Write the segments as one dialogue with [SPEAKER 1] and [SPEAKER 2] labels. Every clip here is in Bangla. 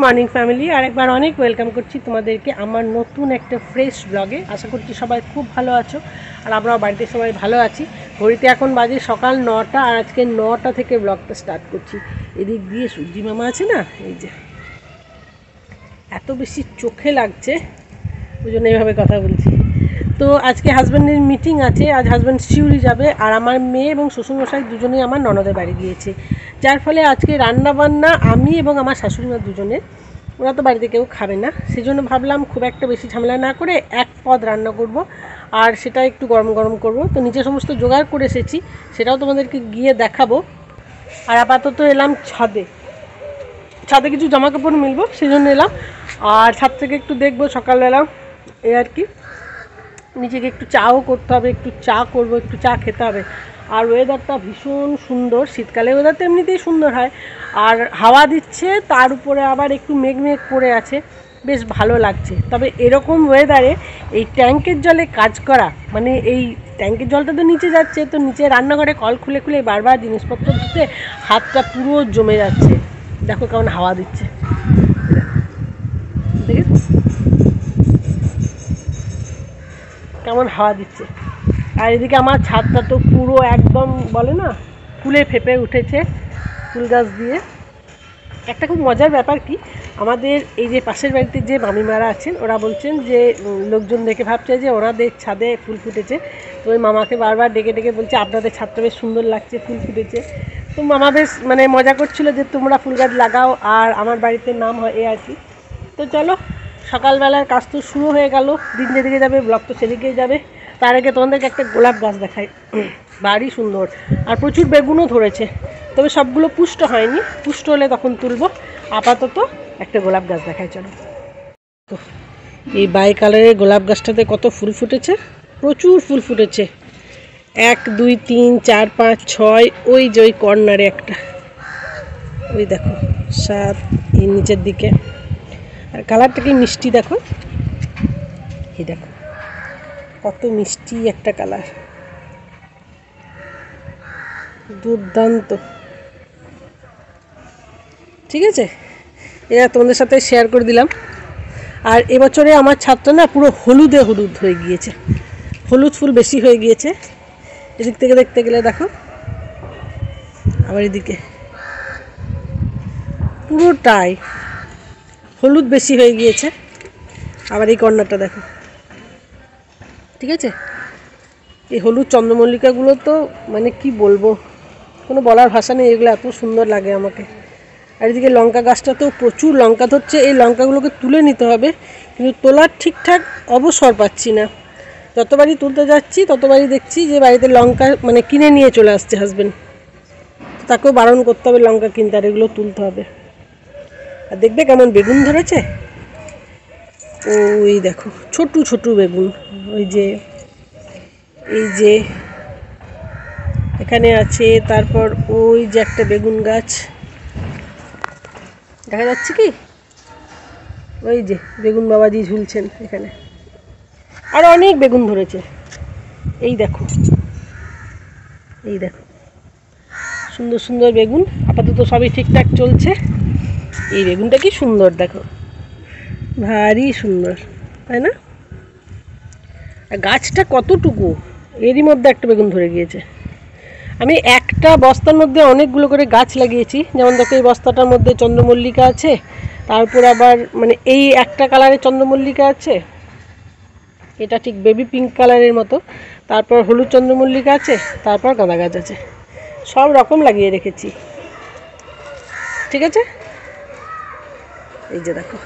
[SPEAKER 1] মর্নিং ফ্যামিলি, আর একবার অনেক ওয়েলকাম করছি তোমাদেরকে আমার নতুন একটা ফ্রেশ ব্লগে। আশা করছি সবাই খুব ভালো আছো, আর আমরাও বাড়িতে সবাই ভালো আছি। ঘড়িতে এখন বাজে সকাল 9টা, আর আজকে 9টা থেকে ব্লগটা স্টার্ট করছি। এদিক দিয়ে সূর্যি মামা আছে না, এই যে এত বেশি চোখে লাগছে, ওই জন্য এইভাবে কথা বলছি। তো আজকে হাজব্যান্ডের মিটিং আছে, আজ হাজব্যান্ড শিউরি যাবে, আর আমার মেয়ে এবং শ্বশুরমশাই দুজনেই আমার ননদের বাড়ি গিয়েছে, যার ফলে আজকে রান্না বান্না আমি এবং আমার শাশুড়িমা দুজনে, ওরা তো বাড়িতে কেউ খাবে না, সেজন্য ভাবলাম খুব একটা বেশি ঝামেলা না করে এক পদ রান্না করব, আর সেটা একটু গরম গরম করব। তো নিচে সমস্ত জোগাড় করে এসেছি, সেটাও তোমাদেরকে গিয়ে দেখাবো। আর আপাতত এলাম ছাদে, ছাদে কিছু জামা কাপড় মিলবো সেই জন্য এলাম, আর ছাদ থেকে একটু দেখবো সকালবেলা, এই আর কি। নিজেকে একটু চাও করতে হবে, একটু চা করব, একটু চা খেতে হবে। আর ওয়েদারটা ভীষণ সুন্দর, শীতকালে ওয়েদার তো এমনিতেই সুন্দর হয়, আর হাওয়া দিচ্ছে, তার উপরে আবার একটু মেঘ মেঘ করে আছে, বেশ ভালো লাগছে। তবে এরকম ওয়েদারে এই ট্যাঙ্কের জলে কাজ করা, মানে এই ট্যাঙ্কের জলটা তো নিচে যাচ্ছে, তো নিচে রান্নাঘরে কল খুলে খুলে বারবার জিনিসপত্র ধুতে হাতটা পুরো জমে যাচ্ছে। দেখো কেমন হাওয়া দিচ্ছে, দেখে কেমন হাওয়া দিচ্ছে। আর এদিকে আমার ছাদটা তো পুরো একদম বলে না ফুলে ফেপে উঠেছে, ফুল গাছ দিয়ে। একটা খুব মজার ব্যাপার কি, আমাদের এই যে পাশের বাড়িতে যে মামিমারা আছেন, ওরা বলছেন যে লোকজন দেখে ভাবছে যে ওনাদের ছাদে ফুল ফুটেছে। তো ওই মামাকে বারবার ডেকে ডেকে বলছে আপনাদের ছাদটা বেশ সুন্দর লাগছে, ফুল ফুটেছে। তো মামা বেশ মানে মজা করছিল যে তোমরা ফুল গাছ লাগাও আর আমার বাড়িতে নাম হয়, এ আর কি। তো চলো, সকালবেলার কাজ তো শুরু হয়ে গেল, দিন যেদিকে যাবে ব্লগ তো সেদিকেই যাবে। তার আগে তোমাদেরকে একটা গোলাপ গাছ দেখাই, ভারী সুন্দর, আর প্রচুর বেগুনও ধরেছে, তবে সবগুলো পুষ্ট হয়নি, পুষ্ট হলে তখন তুলবো। আপাতত একটা গোলাপ গাছ দেখাই, চলো। তো এই বাই কালারের গোলাপ গাছটাতে কত ফুল ফুটেছে, প্রচুর ফুল ফুটেছে, 1 2 3 4 5 6, ওই যে ওই কর্নারে একটা, ওই দেখো 7, এই নিচের দিকে। আর কালারটা কি মিষ্টি দেখো, এই দেখো কত মিষ্টি একটা কালার, দুর্দান্ত। ঠিক আছে, এটা তোমাদের সাথে শেয়ার করে দিলাম। আর এবছরে আমার ছাদটা না পুরো হলুদে হলুদ হয়ে গিয়েছে, হলুদ ফুল বেশি হয়ে গিয়েছে। এদিক থেকে দেখতে গেলে দেখো, আবার এদিকে পুরোটাই হলুদ বেশি হয়ে গিয়েছে। আবার এই কর্নারটা দেখো, ঠিক আছে। এই হলুদ চন্দ্রমল্লিকাগুলো তো মানে কি বলবো, কোনো বলার ভাষা নেই, এগুলো এত সুন্দর লাগে আমাকে। আর এদিকে লঙ্কা গাছটা তো প্রচুর লঙ্কা ধরছে, এই লঙ্কাগুলোকে তুলে নিতে হবে, কিন্তু তোলার ঠিকঠাক অবসর পাচ্ছি না। যতবারই তুলতে যাচ্ছি ততবারই দেখছি যে বাড়িতে লঙ্কা মানে কিনে নিয়ে চলে আসছে হাজব্যান্ড, তাকেও বারণ করতে হবে লঙ্কা কিনতে, আর এগুলো তুলতে হবে। আর দেখবে কেমন বেগুন ধরেছে, ওই দেখো ছোটু ছোটু বেগুন, ওই যে এই যে এখানে আছে, তারপর ওই যে একটা বেগুন গাছ দেখা যাচ্ছে কি, ওই যে বেগুন বাবাজি ঝুলছেন এখানে, আর অনেক বেগুন ধরেছে। এই দেখো, এই দেখো সুন্দর সুন্দর বেগুন, আপাতত সবই ঠিকঠাক চলছে। এই বেগুনটা কি সুন্দর দেখো, ভারী সুন্দর, তাই না? আর গাছটা কতটুকু, এরই মধ্যে একটা বেগুন ধরে গিয়েছে। আমি একটা বস্তার মধ্যে অনেকগুলো করে গাছ লাগিয়েছি, যেমন দেখো এই বস্তাটার মধ্যে চন্দ্রমল্লিকা আছে, তারপর আবার মানে এই একটা কালারের চন্দ্রমল্লিকা আছে, এটা ঠিক বেবি পিঙ্ক কালারের মতো, তারপর হলুদ চন্দ্রমল্লিকা আছে, তারপর গাঁদা গাছ আছে, সব রকম লাগিয়ে রেখেছি। ঠিক আছে, এই যে দেখো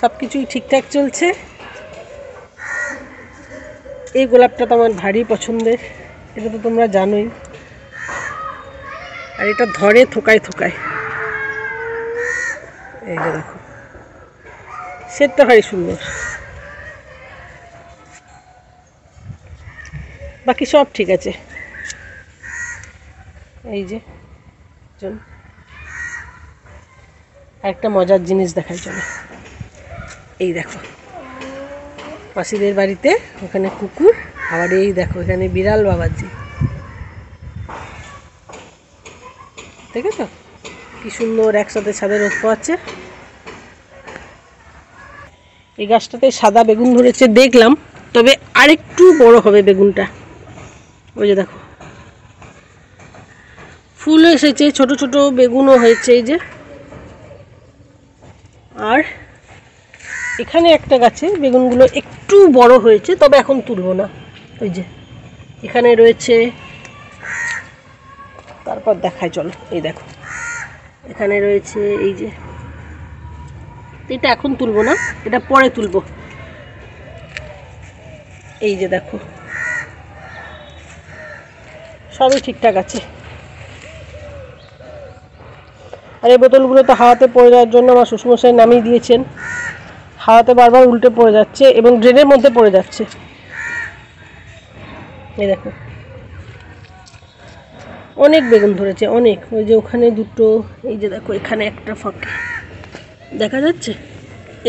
[SPEAKER 1] সব কিছুই ঠিকঠাক চলছে। এই গোলাপটা তো আমার ভারী পছন্দের, এটা তো তোমরা জানোই, আর এটা ধরে থোকায় থোকায়, এই যে দেখো সেটটা ভারী সুন্দর। বাকি সব ঠিক আছে। এই যে একটা মজার জিনিস দেখাই চলো, এই দেখো মাসিদের বাড়িতে ওখানে কুকুর, আবার এই দেখো এখানে বিড়াল বাবাজি, দেখেছো কি কি সুন্দর একসাথে ছাদে রোদ পাচ্ছে। এই গাছটাতে সাদা বেগুন ধরেছে দেখলাম, তবে আরেকটু বড় হবে বেগুনটা। ওই যে দেখো ফুল এসেছে, ছোট ছোট বেগুনও হয়েছে এই যে। আর এখানে একটা গাছে বেগুনগুলো একটু বড় হয়েছে, তবে এখন তুলব না। ওই যে এখানে রয়েছে, তারপর দেখায় চলো। এই দেখো এখানে রয়েছে এই যে, এটা এখন তুলব না, এটা পরে তুলব। এই যে দেখো সবই ঠিকঠাক আছে। আর এই বোতলগুলো তো হাওয়াতে পড়ে যাওয়ার জন্য আমার শ্বশুরমশাই নামিয়ে দিয়েছেন। হাওয়াতে বারবার উল্টে পড়ে যাচ্ছে এবং ড্রেনের মধ্যে পড়ে যাচ্ছে। এই দেখো অনেক বেগুন ধরেছে, অনেক। ওই যে ওখানে দুটো, এই যে দেখো এখানে একটা ফাঁকে দেখা যাচ্ছে,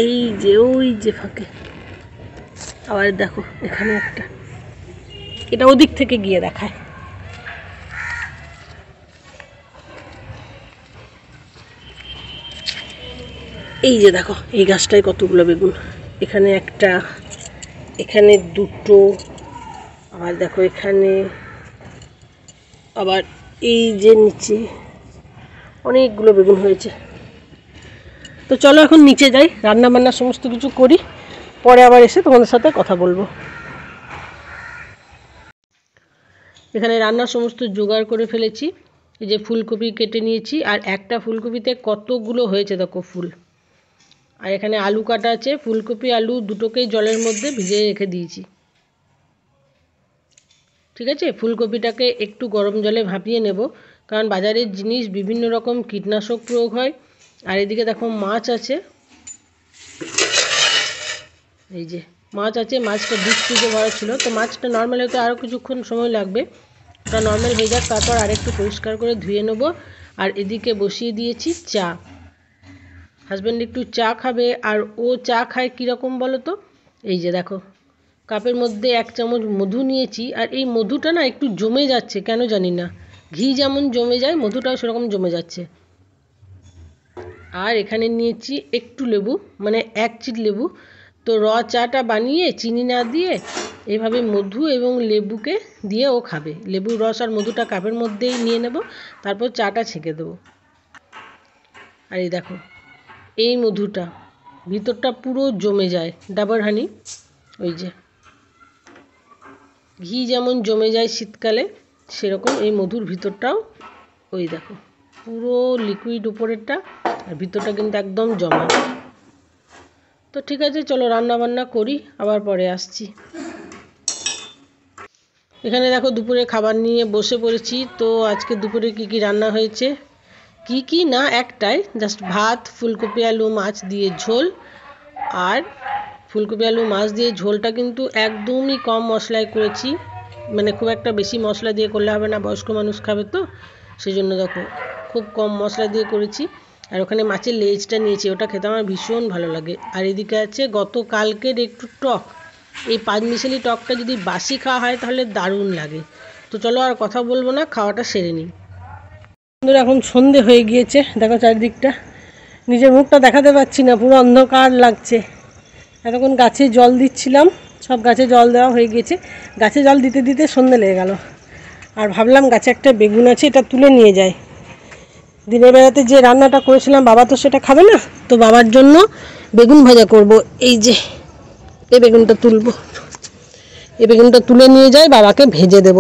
[SPEAKER 1] এই যে ওই যে ফাঁকে। আবার দেখো এখানে একটা, এটা ওদিক থেকে গিয়ে দেখায়। এই যে দেখো এই গাছটায় কতগুলো বেগুন, এখানে একটা, এখানে দুটো, আবার দেখো এখানে, আবার এই যে নিচে অনেকগুলো বেগুন হয়েছে। তো চলো এখন নিচে যাই, রান্না বান্না সমস্ত কিছু করি, পরে আবার এসে তোমাদের সাথে কথা বলবো। এখানে রান্নার সমস্ত জোগাড় করে ফেলেছি। এই যে ফুলকপি কেটে নিয়েছি, আর একটা ফুলকপিতে কতগুলো হয়েছে দেখো ফুল। আর এখানে আলু কাটা আছে, ফুলকপি আলু দুটোকেই জলের মধ্যে ভিজিয়ে রেখে দিয়েছি। ঠিক আছে, ফুলকপিটাকে একটু গরম জলে ভাপিয়ে নেব, কারণ বাজারের জিনিস বিভিন্ন রকম কীটনাশক প্রয়োগ হয়। আর এদিকে দেখো মাছ আছে, এই যে মাছ আছে, মাছটা ডিপ ফ্রিজে ভরা ছিল। তো মাছটা নর্মাল হতে আরও কিছুক্ষণ সময় লাগবে, ওটা নর্মাল হয়ে যাক, তারপর আরেকটু পরিষ্কার করে ধুয়ে নেব। আর এদিকে বসিয়ে দিয়েছি চা। হাজব্যান্ড একটু চা খাবে, আর ও চা খায় কীরকম বলো তো। এই যে দেখো কাপের মধ্যে 1 চামচ মধু নিয়েছি, আর এই মধুটা না একটু জমে যাচ্ছে, কেন জানি না। ঘি যেমন জমে যায়, মধুটাও সেরকম জমে যাচ্ছে। আর এখানে নিয়েছি একটু লেবু, মানে 1 চিট লেবু। তো র চাটা বানিয়ে চিনি না দিয়ে এইভাবে মধু এবং লেবুকে দিয়ে ও খাবে। লেবুর রস আর মধুটা কাপের মধ্যেই নিয়ে নেব, তারপর চাটা ছেঁকে দেবো। আর এই দেখো এই মধুটা ভিতরটা পুরো জমে যায়, ডাবর হানি। ওই যে ঘি যেমন জমে যায় শীতকালে, সেরকম এই মধুর ভিতরটাও ওই দেখো পুরো লিকুইড উপরেরটা, আর ভিতরটা কিন্তু একদম জমা। তো ঠিক আছে চলো রান্না বান্না করি, আবার পরে আসছি। এখানে দেখো দুপুরে খাবার নিয়ে বসে পড়েছি। তো আজকে দুপুরে কি কি রান্না হয়েছে, কি না, একটাই জাস্ট ভাত, ফুলকপি আলু মাছ দিয়ে ঝোল। আর ফুলকপি আলু মাছ দিয়ে ঝোলটা কিন্তু একদমই কম মশলায় করেছি, মানে খুব একটা বেশি মশলা দিয়ে করলে হবে না, বয়স্ক মানুষ খাবে তো, সেই জন্য দেখো খুব কম মশলা দিয়ে করেছি। আর ওখানে মাছের লেজটা নিয়েছি, ওটা খেতে আমার ভীষণ ভালো লাগে। আর এদিকে আছে গতকালকের একটু টক, এই 5 মিশালি টকটা যদি বাসি খাওয়া হয় তাহলে দারুণ লাগে। তো চলো আর কথা বলবো না, খাওয়াটা সেরে নিই। এখন সন্ধে হয়ে গিয়েছে, দেখো চারিদিকটা, নিজের মুখটা দেখাতে পাচ্ছি না, পুরো অন্ধকার লাগছে। এতক্ষণ গাছে জল দিচ্ছিলাম, সব গাছে জল দেওয়া হয়ে গিয়েছে। গাছে জল দিতে দিতে সন্ধে লেগে গেল। আর ভাবলাম গাছে একটা বেগুন আছে, এটা তুলে নিয়ে যাই। দিনের বেলাতে যে রান্নাটা করেছিলাম বাবা তো সেটা খাবে না, তো বাবার জন্য বেগুন ভাজা করব। এই যে এই বেগুনটা তুলবো, এই বেগুনটা তুলে নিয়ে যাই, বাবাকে ভেজে দেব।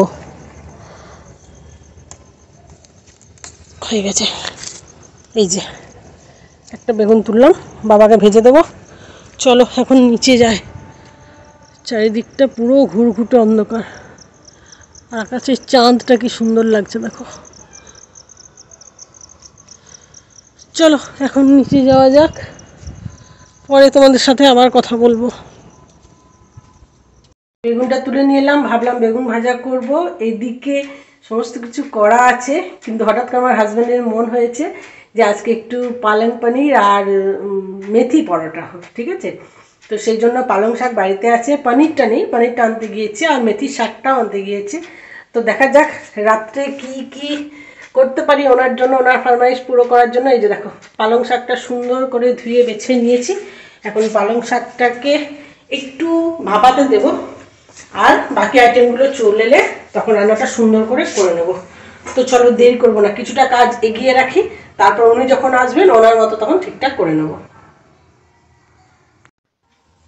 [SPEAKER 1] হয়ে গেছে, এই যে একটা বেগুন তুললাম, বাবাকে ভেজে দেবো। চলো এখন নিচে যাই। চারিদিকটা পুরো ঘুরঘুটে অন্ধকার, আর আকাশের চাঁদটা কি সুন্দর লাগছে দেখো। চলো এখন নিচে যাওয়া যাক, পরে তোমাদের সাথে আবার কথা বলবো। বেগুনটা তুলে নিয়ে এলাম, ভাবলাম বেগুন ভাজা করব। এদিকে সমস্ত কিছু করা আছে, কিন্তু হঠাৎ করে আমার হাজব্যান্ডের মন হয়েছে যে আজকে একটু পালং পনির আর মেথি পরোটা হোক, ঠিক আছে। তো সেই জন্য পালং শাক বাড়িতে আছে, পনিরটা নেই, পনিরটা আনতে গিয়েছে, আর মেথির শাকটাও আনতে গিয়েছে। তো দেখা যাক রাত্রে কি কি করতে পারি ওনার জন্য, ওনার ফরমাইশ পুরো করার জন্য। এই যে দেখো পালং শাকটা সুন্দর করে ধুয়ে বেছে নিয়েছি। এখন পালং শাকটাকে একটু ভাপাতে দেব, আর বাকি আইটেমগুলো চলে এলে তখন রান্নাটা সুন্দর করে নেব। তো চলো দেরি করবো না, কিছুটা কাজ এগিয়ে রাখি, তারপর উনি যখন আসবেন ওনার মতো তখন ঠিকঠাক করে নেব।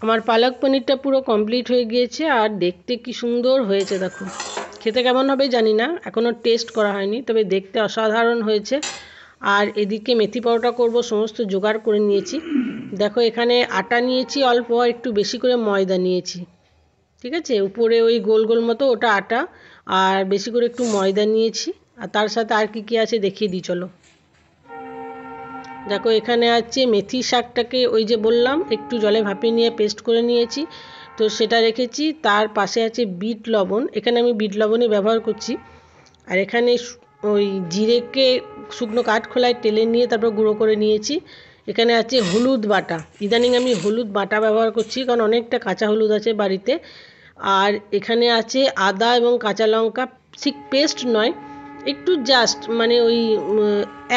[SPEAKER 1] আমার পালক পনিরটা পুরো কমপ্লিট হয়ে গিয়েছে, আর দেখতে কি সুন্দর হয়েছে দেখো। খেতে কেমন হবে জানি না, এখনও টেস্ট করা হয়নি, তবে দেখতে অসাধারণ হয়েছে। আর এদিকে মেথি পরোটা করব, সমস্ত জোগাড় করে নিয়েছি। দেখো এখানে আটা নিয়েছি অল্প, একটু বেশি করে ময়দা নিয়েছি, ঠিক আছে। উপরে ওই গোল গোল মতো ওটা আটা, আর বেশি করে একটু ময়দা নিয়েছি। আর তার সাথে আর কি কি আছে দেখিয়ে দিই চলো। দেখো এখানে আছে মেথি শাকটাকে ওই যে বললাম একটু জলে ভাপিয়ে নিয়ে পেস্ট করে নিয়েছি, তো সেটা রেখেছি। তার পাশে আছে বিট লবণ, এখানে আমি বিট লবণই ব্যবহার করছি। আর এখানে ওই জিরেকে শুকনো কাঠখোলায় টেলে নিয়ে তারপর গুঁড়ো করে নিয়েছি। এখানে আছে হলুদ বাটা, ইদানিং আমি হলুদ বাটা ব্যবহার করছি কারণ অনেকটা কাঁচা হলুদ আছে বাড়িতে। আর এখানে আছে আদা এবং কাঁচা লঙ্কা, ঠিক পেস্ট নয়, একটু জাস্ট মানে ওই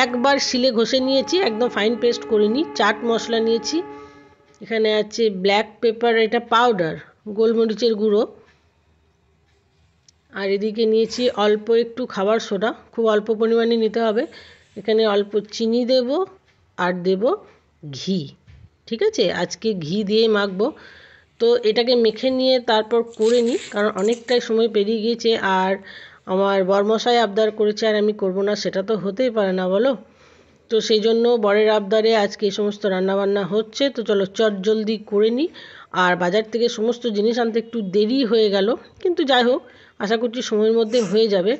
[SPEAKER 1] একবার শিলে ঘষে নিয়েছি, একদম ফাইন পেস্ট করিনি। চাট মশলা নিয়েছি, এখানে আছে ব্ল্যাক পেপার, এটা পাউডার, গোলমরিচের গুঁড়ো। আর এদিকে নিয়েছি অল্প একটু খাবার সোডা, খুব অল্প পরিমাণে নিতে হবে। এখানে অল্প চিনি দেব, আর দেব ঘি, ঠিক আছে। আজকে ঘি দিয়ে মাখবো। তো এটাকে মেখে নিয়ে তারপর করে নিই, কারণ অনেকটাই সময় পেরিয়ে গিয়েছে। আর আমার বরমশাই আবদার করেছে, আর আমি করব না সেটা তো হতেই পারে না বলো। তো সেই জন্য বরের আবদারে আজকে এই সমস্ত রান্নাবান্না হচ্ছে। তো চলো চট জলদি করে নিই। আর বাজার থেকে সমস্ত জিনিস আনতে একটু দেরি হয়ে গেল, কিন্তু যাই হোক আশা করছি সময়ের মধ্যে হয়ে যাবে।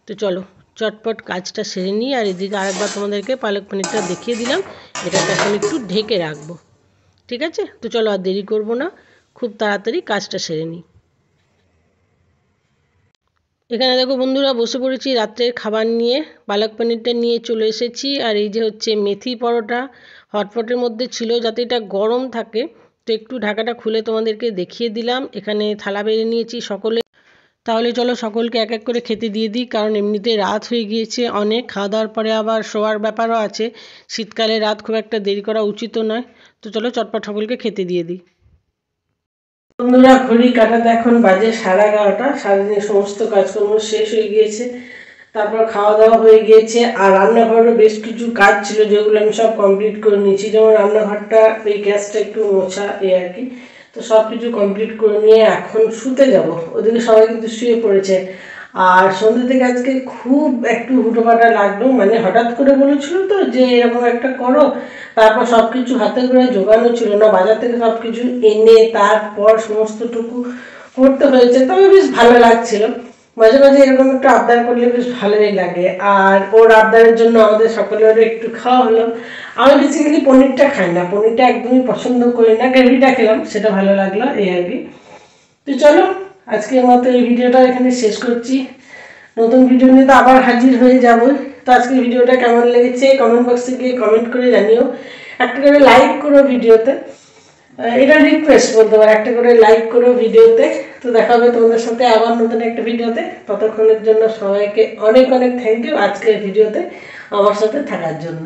[SPEAKER 1] তো চলো চটপট কাজটা সেরে নিই। আর এদিকে আরেকবার তোমাদেরকে পালক পনিরটা দেখিয়ে দিলাম, এটাকে এখন একটু ঢেকে রাখবো, ঠিক আছে। তো চলো আর দেরি করব না, খুব তাড়াতাড়ি কাজটা সেরে নিই। এখানে দেখো বন্ধুরা বসে পড়েছি রাত্রের খাবার নিয়ে, পালক পনিরটা নিয়ে চলে এসেছি। আর এই যে হচ্ছে মেথি পরোটা, হটপটের মধ্যে ছিল যাতে এটা গরম থাকে, তো একটু ঢাকাটা খুলে তোমাদেরকে দেখিয়ে দিলাম। এখানে থালা বেড়ে নিয়েছি সকলে। তাহলে চলো সকলকে এক এক করে খেতে দিয়ে দিই, কারণ এমনিতে রাত হয়ে গিয়েছে অনেক, খাওয়া দাওয়ার পরে আবার শোয়ার ব্যাপারও আছে। শীতকালে রাত খুব একটা দেরি করা উচিতও নয়। তো চলো চটপট সকলকে খেতে দিয়ে দিই। বন্ধুরা ঘড়ি কাটাতে এখন বাজে 11:30। সারাদিনের সমস্ত কাজকর্ম শেষ হয়ে গিয়েছে, তারপর খাওয়া দাওয়া হয়ে গিয়েছে। আর রান্নাঘরেরও বেশ কিছু কাজ ছিল যেগুলো আমি সব কমপ্লিট করে নিয়েছি, যেমন রান্নাঘরটা ওই গ্যাসটা একটু মোছা এই আর কি। তো সব কিছু কমপ্লিট করে নিয়ে এখন শুতে যাব। ওদিকে সবাই কিন্তু শুয়ে পড়েছে। আর সন্ধ্যে থেকে আজকে খুব একটু হুটোপাটা লাগলো, মানে হঠাৎ করে বলেছিল তো যে এরকম একটা করো, তারপর সব কিছু হাতে করে জোগানো ছিল না, বাজার থেকে সব কিছু এনে তারপর সমস্তটুকু করতে হয়েছে। তবে বেশ ভালো লাগছিল, মাঝে মাঝে এরকম একটু আবদার করলে বেশ ভালোই লাগে। আর ওর আবদারের জন্য আমাদের সকলেরও একটু খাওয়া হলো। আমি বেসিক্যালি পনিরটা খাই না, পনিরটা একদমই পছন্দ করি না, গ্রেভিটা খেলাম সেটা ভালো লাগলো এই আর কি। তো চলো আজকের মতো এই ভিডিওটা এখানে শেষ করছি, নতুন ভিডিও নিয়ে তো আবার হাজির হয়ে যাবো। তো আজকের ভিডিওটা কেমন লেগেছে কমেন্ট বক্সে গিয়ে কমেন্ট করে জানিও, একটা করে লাইক করো ভিডিওতে, এটা রিকোয়েস্ট বলতে পারো, একটা করে লাইক করো ভিডিওতে। তো দেখা হবে তোমাদের সাথে আবার নতুন একটা ভিডিওতে, ততক্ষণের জন্য সবাইকে অনেক অনেক থ্যাংক ইউ আজকের ভিডিওতে আমার সাথে থাকার জন্য।